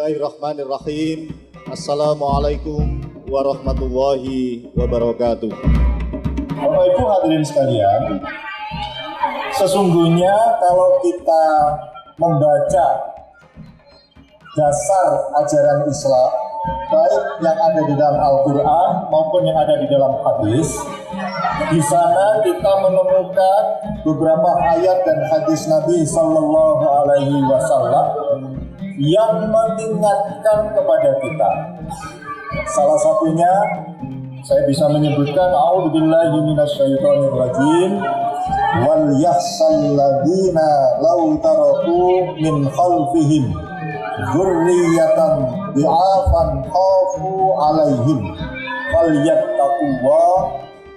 Bismillahirrahmanirrahim. Assalamualaikum warahmatullahi wabarakatuh. Bapak Ibu hadirin sekalian, sesungguhnya kalau kita membaca dasar ajaran Islam, baik yang ada di dalam Al-Quran maupun yang ada di dalam hadis, di sana kita menemukan beberapa ayat dan hadis Nabi Sallallahu Alaihi Wasallam yang mengingatkan kepada kita. Salah satunya saya bisa menyebutkan a'udzubillahi minasyaitonirrajim wal yakhshal ladzina law taraku min khalfihim dzurriyyatan bi'afan khafu 'alaihim falyattaqullah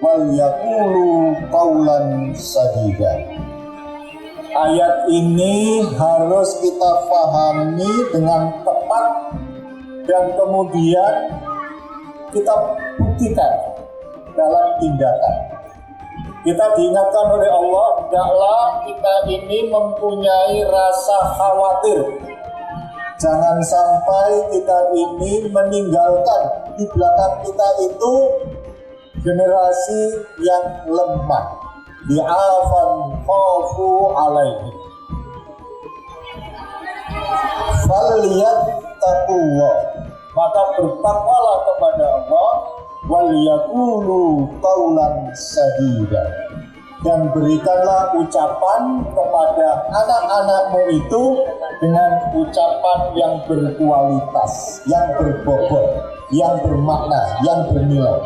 wal yaqulu qawlan sadida. Ayat ini harus kita pahami dengan tepat dan kemudian kita buktikan dalam tindakan. Kita diingatkan oleh Allah, hendaklah kita ini mempunyai rasa khawatir. Jangan sampai kita ini meninggalkan di belakang kita itu generasi yang lemah. Bi'afan khafu alaihi falyattaqullah, maka bertakwalah kepada Allah, wal yaqulu qawlan sadida, dan berikanlah ucapan kepada anak-anakmu itu dengan ucapan yang berkualitas, yang berbobot, yang bermakna, yang bernilai.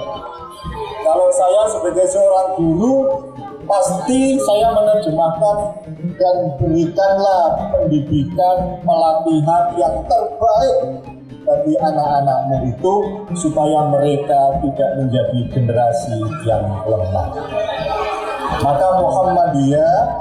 Kalau saya sebagai seorang guru, pasti saya menerjemahkan dan berikanlah pendidikan, pelatihan yang terbaik bagi anak-anakmu itu supaya mereka tidak menjadi generasi yang lemah. Maka Muhammadiyah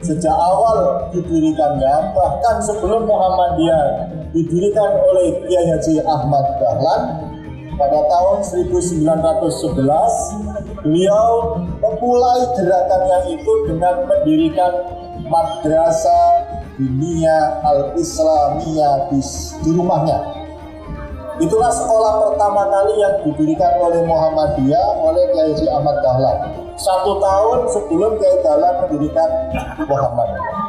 sejak awal didirikannya, bahkan sebelum Muhammadiyah didirikan oleh Kiai Haji Ahmad Dahlan pada tahun 1911, beliau memulai gerakannya itu dengan mendirikan Madrasah Diniyah Al-Islamiyah di rumahnya. Itulah sekolah pertama kali yang didirikan oleh Muhammadiyah oleh Kiai Haji Ahmad Dahlan. 1 tahun sebelum Kiai Dahlan mendirikan Muhammadiyah.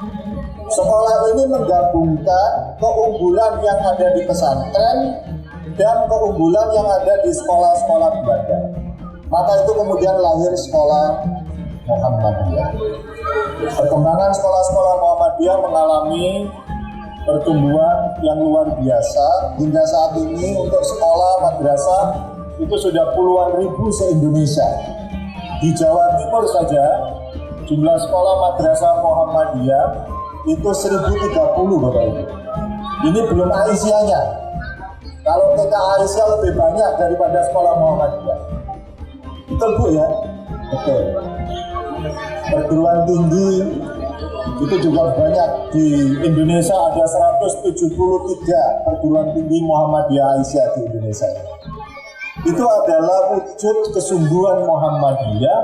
Sekolah ini menggabungkan keunggulan yang ada di pesantren dan keunggulan yang ada di sekolah-sekolah ibadah. Maka itu kemudian lahir sekolah Muhammadiyah. Perkembangan sekolah-sekolah Muhammadiyah mengalami pertumbuhan yang luar biasa. Hingga saat ini untuk sekolah madrasah itu sudah puluhan ribu se-Indonesia. Di Jawa Timur saja jumlah sekolah madrasah Muhammadiyah itu 1030, Bapak Ibu. Ini belum Aisyahnya. Kalau TK Aisyah lebih banyak daripada sekolah Muhammadiyah. Betul Bu ya? Betul. Perguruan tinggi itu juga banyak. Di Indonesia ada 173 perguruan tinggi Muhammadiyah Aisyah di Indonesia. Itu adalah wujud kesungguhan Muhammadiyah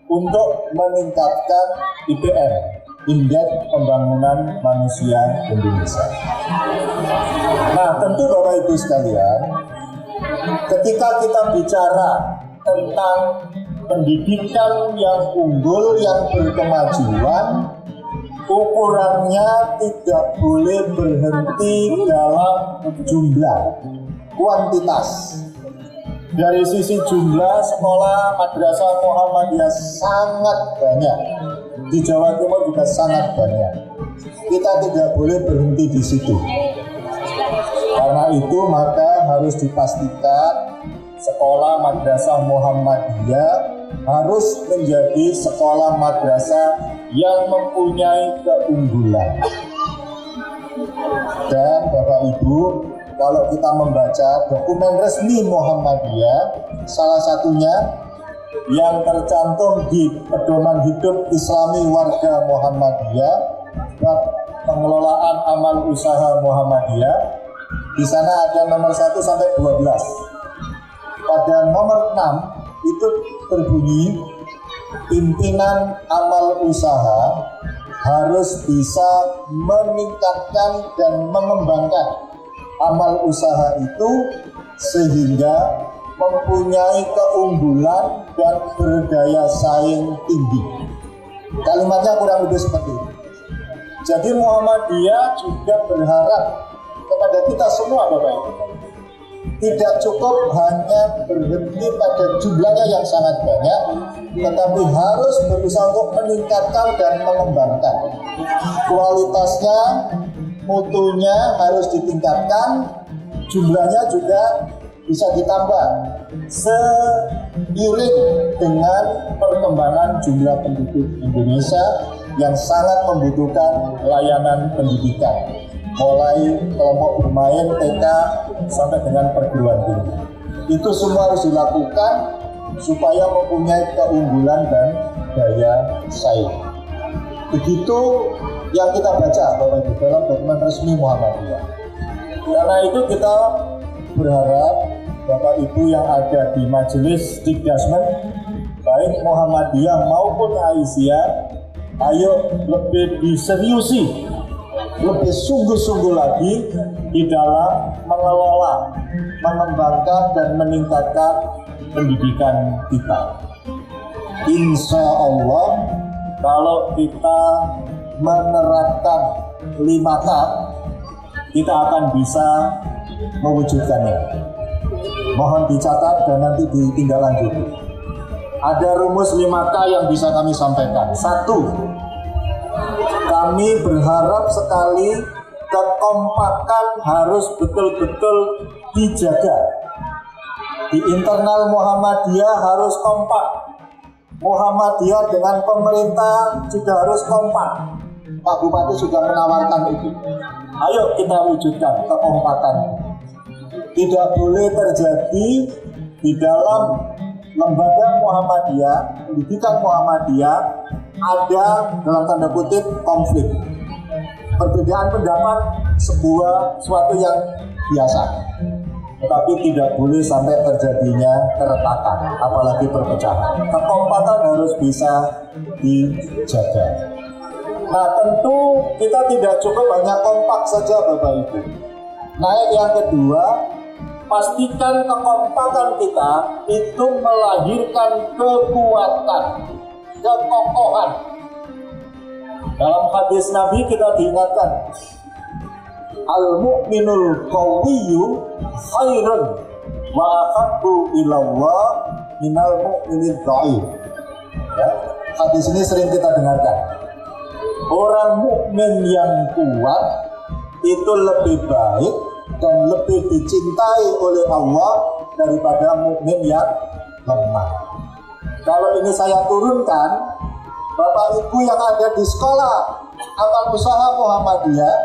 untuk meningkatkan IPM, Indeks Pembangunan Manusia Indonesia. Nah, tentu Bapak Ibu sekalian, ketika kita bicara tentang pendidikan yang unggul, yang berkemajuan, ukurannya tidak boleh berhenti dalam jumlah, kuantitas. Dari sisi jumlah sekolah madrasah Muhammadiyah sangat banyak. Di Jawa Timur juga sangat banyak. Kita tidak boleh berhenti di situ. Karena itu maka harus dipastikan sekolah madrasah Muhammadiyah harus menjadi sekolah madrasah yang mempunyai keunggulan. Dan Bapak Ibu, kalau kita membaca dokumen resmi Muhammadiyah, salah satunya yang tercantum di pedoman hidup Islami warga Muhammadiyah, bab pengelolaan amal usaha Muhammadiyah, di sana ada nomor 1 sampai 12. Pada nomor 6 itu berbunyi, pimpinan amal usaha harus bisa meningkatkan dan mengembangkan amal usaha itu sehingga mempunyai keunggulan dan berdaya saing tinggi. Kalimatnya kurang lebih seperti itu. Jadi Muhammadiyah juga berharap kepada kita semua Bapak Ibu, tidak cukup hanya berhenti pada jumlahnya yang sangat banyak, tetapi harus berusaha untuk meningkatkan dan mengembangkan kualitasnya, mutunya harus ditingkatkan, jumlahnya juga bisa ditambah seiring dengan perkembangan jumlah penduduk Indonesia yang sangat membutuhkan layanan pendidikan, mulai kelompok bermain TK sampai dengan perguruan tinggi. Itu semua harus dilakukan supaya mempunyai keunggulan dan daya saing. Begitu yang kita baca Bapak Ibu dalam dokumen resmi Muhammadiyah. Karena itu kita berharap Bapak Ibu yang ada di majelis Dikdasmen, baik Muhammadiyah maupun Aisyah, ayo lebih diseriusi, lebih sungguh-sungguh lagi di dalam mengelola, mengembangkan dan meningkatkan pendidikan kita. Insya Allah kalau kita menerapkan 5K, kita akan bisa mewujudkannya. Mohon dicatat dan nanti ditindaklanjuti. Ada rumus 5K yang bisa kami sampaikan. 1, kami berharap sekali kekompakan harus betul-betul dijaga. Di internal Muhammadiyah harus kompak. Muhammadiyah dengan pemerintah juga harus kompak. Pak Bupati sudah menawarkan itu. Ayo kita wujudkan kekompakan. Tidak boleh terjadi di dalam lembaga Muhammadiyah, pendidikan Muhammadiyah ada dalam tanda kutip konflik. Perbedaan pendapat suatu yang biasa, tetapi tidak boleh sampai terjadinya keretakan, apalagi perpecahan. Kekompakan harus bisa dijaga. Nah, tentu kita tidak cukup hanya kompak saja Bapak Ibu. Naik yang kedua, pastikan kekompakan kita itu melahirkan kekuatan, kekokohan. Dalam hadis Nabi kita diingatkan, al-mu'minul qawiyyu khairun wa ahabbu ilallah minal mu'minid dha'if. Ya, hadis ini sering kita dengarkan. Orang mukmin yang kuat itu lebih baik dan lebih dicintai oleh Allah daripada mukmin yang lemah. Kalau ini saya turunkan, Bapak Ibu yang ada di sekolah amal usaha Muhammadiyah,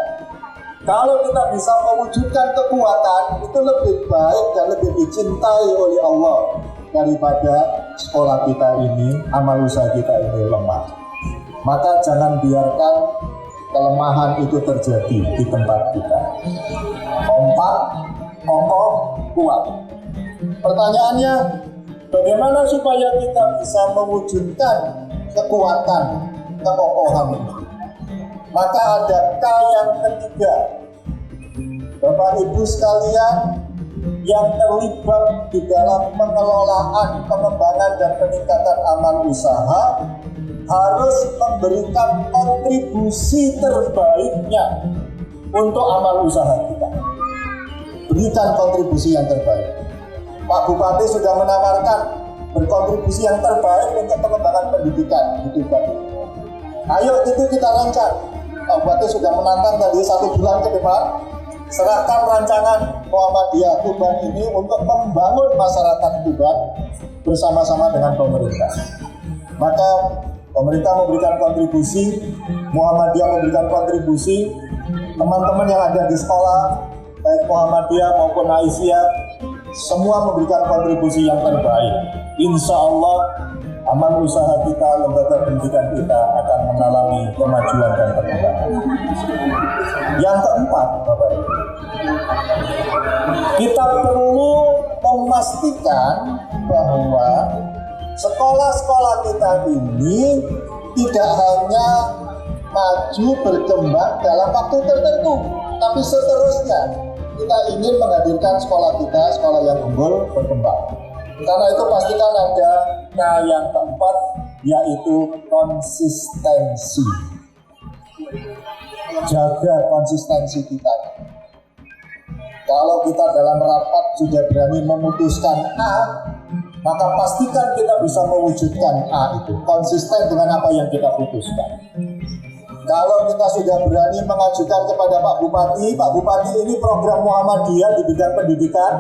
kalau kita bisa mewujudkan kekuatan, itu lebih baik dan lebih dicintai oleh Allah daripada sekolah kita ini, amal usaha kita ini lemah. Maka jangan biarkan kelemahan itu terjadi di tempat kita. Kompak, kokoh, kuat. Pertanyaannya, bagaimana supaya kita bisa mewujudkan kekuatan, kekokohan ini? Maka ada K yang ketiga. Bapak Ibu sekalian yang terlibat di dalam pengelolaan, pengembangan dan peningkatan amal usaha harus memberikan kontribusi terbaiknya untuk amal usaha kita. Berikan kontribusi yang terbaik. Pak Bupati sudah menawarkan berkontribusi yang terbaik untuk pengembangan pendidikan di Tuban. Ayo itu kita rancang. Pak Bupati sudah menantang tadi 1 bulan ke depan, serahkan rancangan Muhammadiyah Tuban ini untuk membangun masyarakat Tuban bersama-sama dengan pemerintah. Maka pemerintah memberikan kontribusi, Muhammadiyah memberikan kontribusi, teman-teman yang ada di sekolah, baik Muhammadiyah maupun Aisyah, semua memberikan kontribusi yang terbaik. Insya Allah, amal usaha kita, lembaga pendidikan kita akan mengalami kemajuan dan perkembangan. Yang keempat, Bapak Ibu, kita perlu memastikan bahwa sekolah-sekolah kita ini tidak hanya maju berkembang dalam waktu tertentu, tapi seterusnya kita ingin menghadirkan sekolah kita, sekolah yang unggul, berkembang. Karena itu pastikan ada K yang keempat, yaitu konsistensi. Jaga konsistensi kita. Kalau kita dalam rapat sudah berani memutuskan A, maka pastikan kita bisa mewujudkan A itu, konsisten dengan apa yang kita putuskan. Kalau kita sudah berani mengajukan kepada Pak Bupati ini program Muhammadiyah di bidang pendidikan,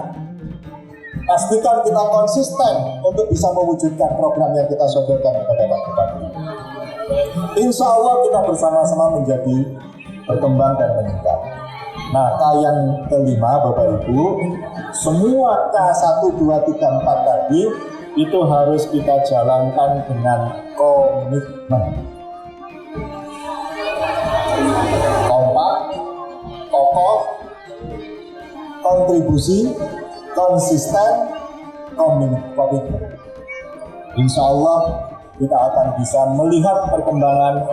pastikan kita konsisten untuk bisa mewujudkan program yang kita sodorkan kepada Pak Bupati. Insya Allah kita bersama-sama menjadi berkembang dan meningkat. Nah, K yang kelima Bapak Ibu, semua K 1, 2, 3, 4 tadi itu harus kita jalankan dengan komitmen. Kompak, kokoh, kontribusi, konsisten, komitmen. Insya Allah kita akan bisa melihat perkembangan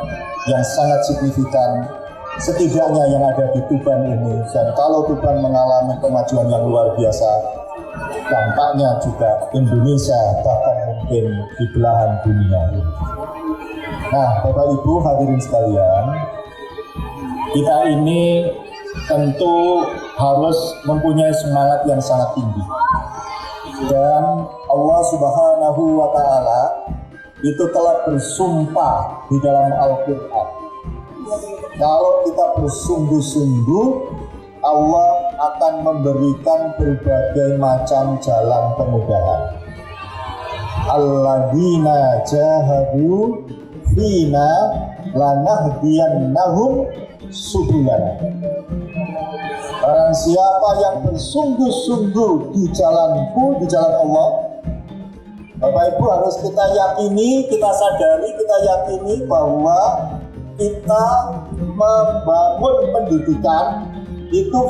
yang sangat signifikan setidaknya yang ada di Tuban ini. Dan kalau Tuban mengalami kemajuan yang luar biasa, dampaknya juga Indonesia bahkan mungkin di belahan dunia. Nah, Bapak Ibu hadirin sekalian, kita ini tentu harus mempunyai semangat yang sangat tinggi. Dan Allah Subhanahu wa Ta'ala itu telah bersumpah di dalam Al-Quran. Kalau kita bersungguh-sungguh, Allah akan memberikan berbagai macam jalan kemudahan. Alladzina jahadu fina lanahdiyannahum subulana. Barang siapa yang bersungguh-sungguh di jalanku, di jalan Allah, Bapak Ibu harus kita yakini, kita sadari, kita yakini bahwa kita membangun pendidikan itu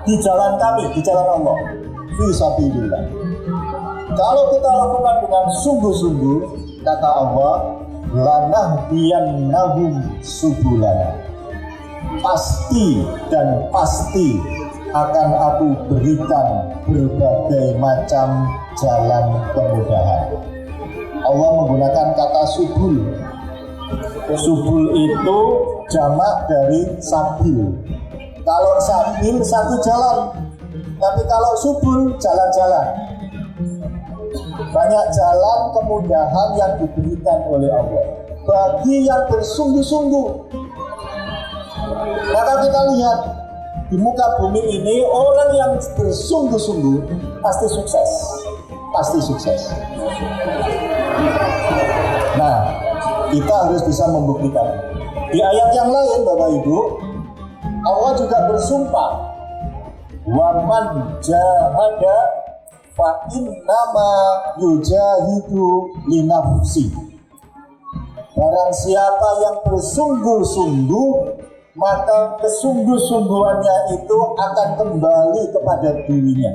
di jalan kami, di jalan Allah, fi sabilillah. Kalau kita lakukan dengan sungguh-sungguh, kata Allah, lanahdiyannahum subulana. Pasti dan pasti akan aku berikan berbagai macam jalan kemudahan. Allah menggunakan kata subul. Subul itu jamak dari sabil. Kalau sabil satu jalan, tapi kalau subul jalan-jalan. Banyak jalan kemudahan yang diberikan oleh Allah bagi yang bersungguh-sungguh. Maka kita lihat di muka bumi ini orang yang bersungguh-sungguh pasti sukses, pasti sukses. Nah, kita harus bisa membuktikan. Di ayat yang lain Bapak Ibu, Allah juga bersumpah, "Waman jahada fa innama yujahidu linafsi." Barang siapa yang bersungguh-sungguh, maka kesungguh-sungguhannya itu akan kembali kepada dirinya.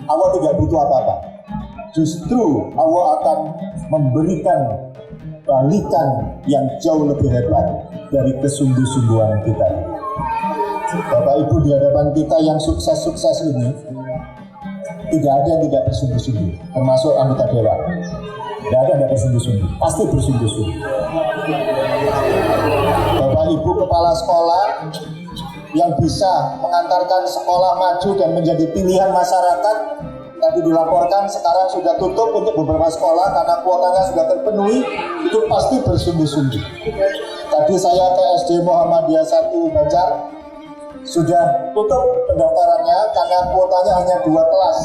Allah tidak butuh apa-apa. Justru Allah akan memberikan balikan yang jauh lebih hebat dari kesungguh-sungguhan kita. Bapak Ibu, di hadapan kita yang sukses-sukses ini, tidak ada yang tidak bersungguh-sungguh, termasuk anggota dewan. Tidak ada yang tidak bersungguh-sungguh, pasti bersungguh-sungguh. Bapak Ibu kepala sekolah yang bisa mengantarkan sekolah maju dan menjadi pilihan masyarakat, tadi dilaporkan sekarang sudah tutup untuk beberapa sekolah karena kuotanya sudah terpenuhi, itu pasti bersungguh-sungguh. Tadi saya ke SD Muhammadiyah 1 Banjar, sudah tutup pendaftarannya karena kuotanya hanya 2 kelas.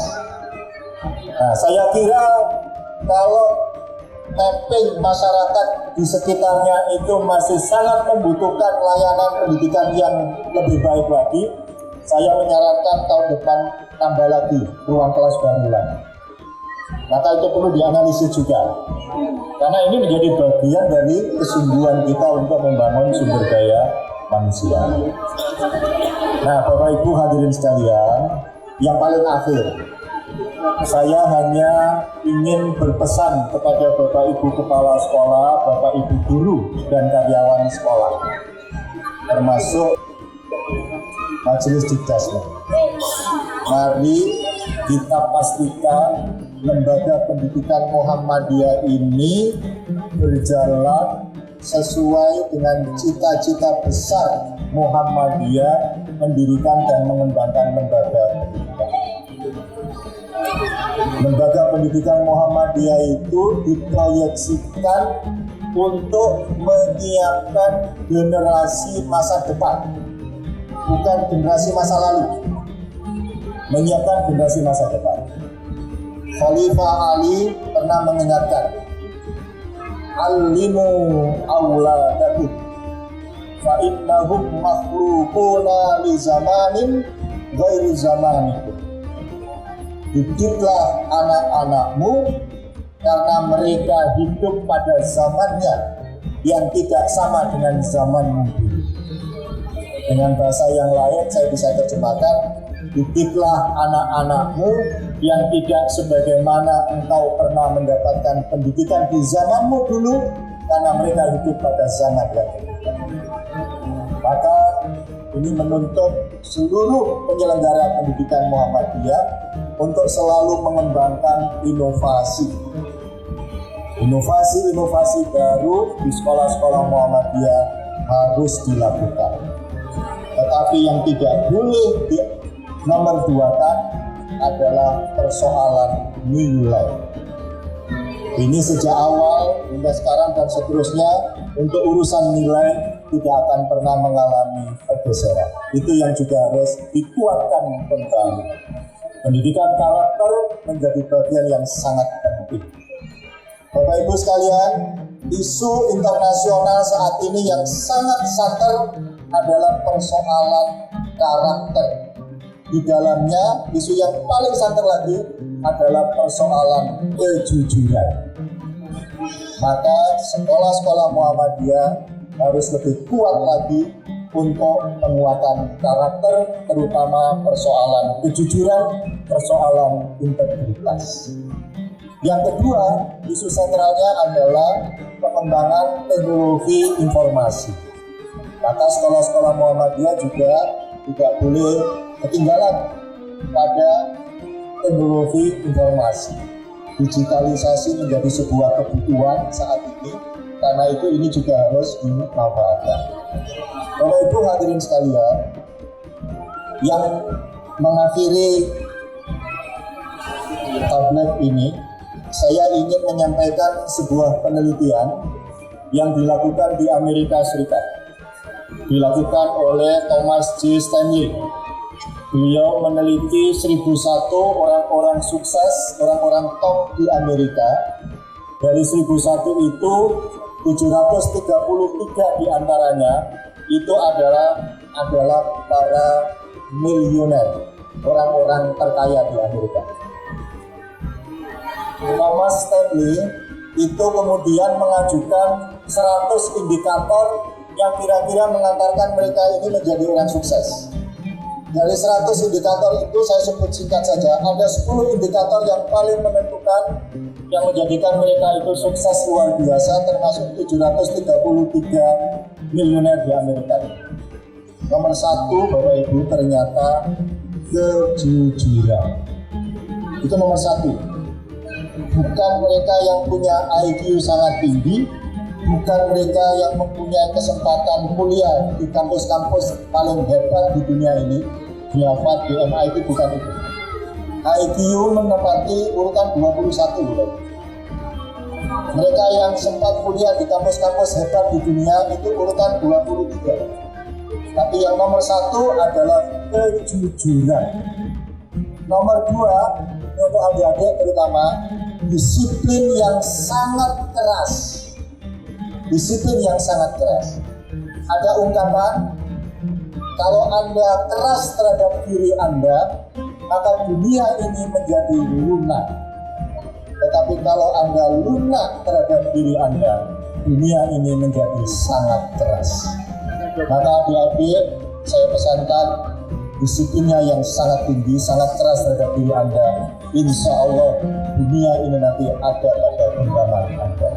Nah, saya kira kalau mapping masyarakat di sekitarnya itu masih sangat membutuhkan layanan pendidikan yang lebih baik lagi, saya menyarankan tahun depan tambah lagi ruang kelas baru lagi. Maka itu perlu dianalisis juga, karena ini menjadi bagian dari kesungguhan kita untuk membangun sumber daya manusia. Nah, Bapak Ibu hadirin sekalian, yang paling akhir, saya hanya ingin berpesan kepada Bapak Ibu kepala sekolah, Bapak Ibu guru dan karyawan sekolah, termasuk Majelis Dikdasmen. Mari kita pastikan lembaga pendidikan Muhammadiyah ini berjalan sesuai dengan cita-cita besar Muhammadiyah mendirikan dan mengembangkan lembaga pendidikan. Lembaga pendidikan Muhammadiyah itu diproyeksikan untuk menyiapkan generasi masa depan, bukan generasi masa lalu. Menyiapkan generasi masa depan. Khalifah Ali pernah mengingatkan, "Alimu auladakum fa innahum makhluquna li zamanin ghairi zamanikum." Didiklah anak-anakmu karena mereka hidup pada zamannya yang tidak sama dengan zamanmu. Dengan bahasa yang lain saya bisa terjemahkan, didiklah anak-anakmu yang tidak sebagaimana engkau pernah mendapatkan pendidikan di zamanmu dulu, karena mereka hidup pada zaman yang berbeda. Maka ini menuntut seluruh penyelenggara pendidikan Muhammadiyah untuk selalu mengembangkan inovasi baru di sekolah-sekolah Muhammadiyah harus dilakukan. Tetapi yang tidak boleh di nomor 2-kan adalah persoalan nilai. Ini sejak awal hingga sekarang dan seterusnya, untuk urusan nilai tidak akan pernah mengalami pergeseran. Itu yang juga harus dikuatkan kembali. Pendidikan karakter menjadi bagian yang sangat penting. Bapak Ibu sekalian, isu internasional saat ini yang sangat santer adalah persoalan karakter. Di dalamnya isu yang paling santer lagi adalah persoalan kejujuran. Maka sekolah-sekolah Muhammadiyah harus lebih kuat lagi untuk penguatan karakter, terutama persoalan kejujuran, persoalan integritas. Yang kedua, isu sentralnya adalah pengembangan teknologi informasi. Maka sekolah-sekolah Muhammadiyah juga tidak boleh ketinggalan pada teknologi informasi. Digitalisasi menjadi sebuah kebutuhan saat ini, karena itu ini juga harus dimanfaatkan. Bapak Ibu hadirin sekalian, yang mengakhiri tablet ini, saya ingin menyampaikan sebuah penelitian yang dilakukan di Amerika Serikat. Dilakukan oleh Thomas J. Stanley. Beliau meneliti 1.001 orang-orang sukses, orang-orang top di Amerika. Dari 1.001 itu, 733 diantaranya itu adalah para miliuner, orang-orang terkaya di Amerika. Thomas Stanley itu kemudian mengajukan 100 indikator yang kira-kira mengantarkan mereka ini menjadi orang sukses. Dari 100 indikator itu saya sebut singkat saja, ada 10 indikator yang paling menentukan yang menjadikan mereka itu sukses luar biasa, termasuk 733 miliuner di Amerika. Nomor 1, Bapak Ibu, ternyata kejujuran. Itu nomor 1. Bukan mereka yang punya IQ sangat tinggi, bukan mereka yang mempunyai kesempatan kuliah di kampus-kampus paling hebat di dunia ini, di Harvard, di MIT, bukan itu. IQ menempati urutan 21. Mereka yang sempat kuliah di kampus-kampus hebat di dunia itu urutan 23. Tapi yang nomor 1 adalah kejujuran. Nomor 2, untuk adik-adik terutama, disiplin yang sangat keras. Disiplin yang sangat keras. Ada ungkapan, kalau Anda keras terhadap diri Anda, maka dunia ini menjadi lunak. Tetapi kalau Anda lunak terhadap diri Anda, dunia ini menjadi sangat keras. Maka adik-adik, saya pesankan disiplinnya yang sangat tinggi, sangat keras terhadap diri Anda. Insya Allah dunia ini nanti ada pada genggaman Anda.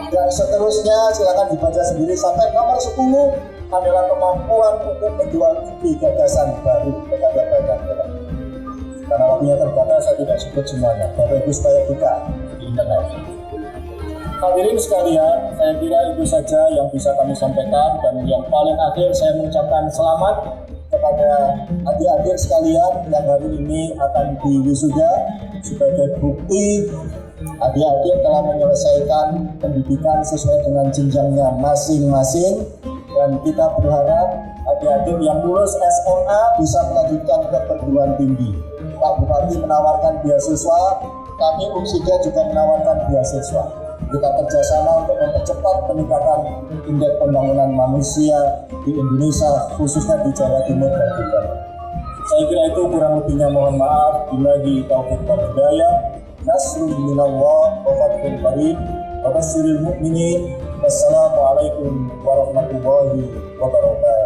Dan seterusnya silakan dibaca sendiri sampai nomor 10. adalah kemampuan untuk menjual ide gagasan baru kepada banyak orang. Karena waktunya terbatas, saya tidak sebut semuanya. Bapak Ibu supaya buka di internet. Hadirin sekalian, saya kira itu saja yang bisa kami sampaikan, dan yang paling akhir saya mengucapkan selamat kepada adik-adik sekalian yang hari ini akan diwisuda. Sebagai bukti adik-adik telah menyelesaikan pendidikan sesuai dengan jenjangnya masing-masing, dan kita berharap adik-adik yang lulus SMA bisa melanjutkan ke perguruan tinggi. Pak Bupati menawarkan beasiswa, kami UNSIDA juga menawarkan beasiswa. Kita kerjasama untuk mempercepat peningkatan indeks pembangunan manusia di Indonesia, khususnya di Jawa Timur dan Banten. Saya kira itu, kurang lebihnya mohon maaf. Billahi taufiq wal hidayah. Nasrul minallah wa fathul qarib. Wa basyiril mu'minin. Wassalamualaikum warahmatullahi wabarakatuh.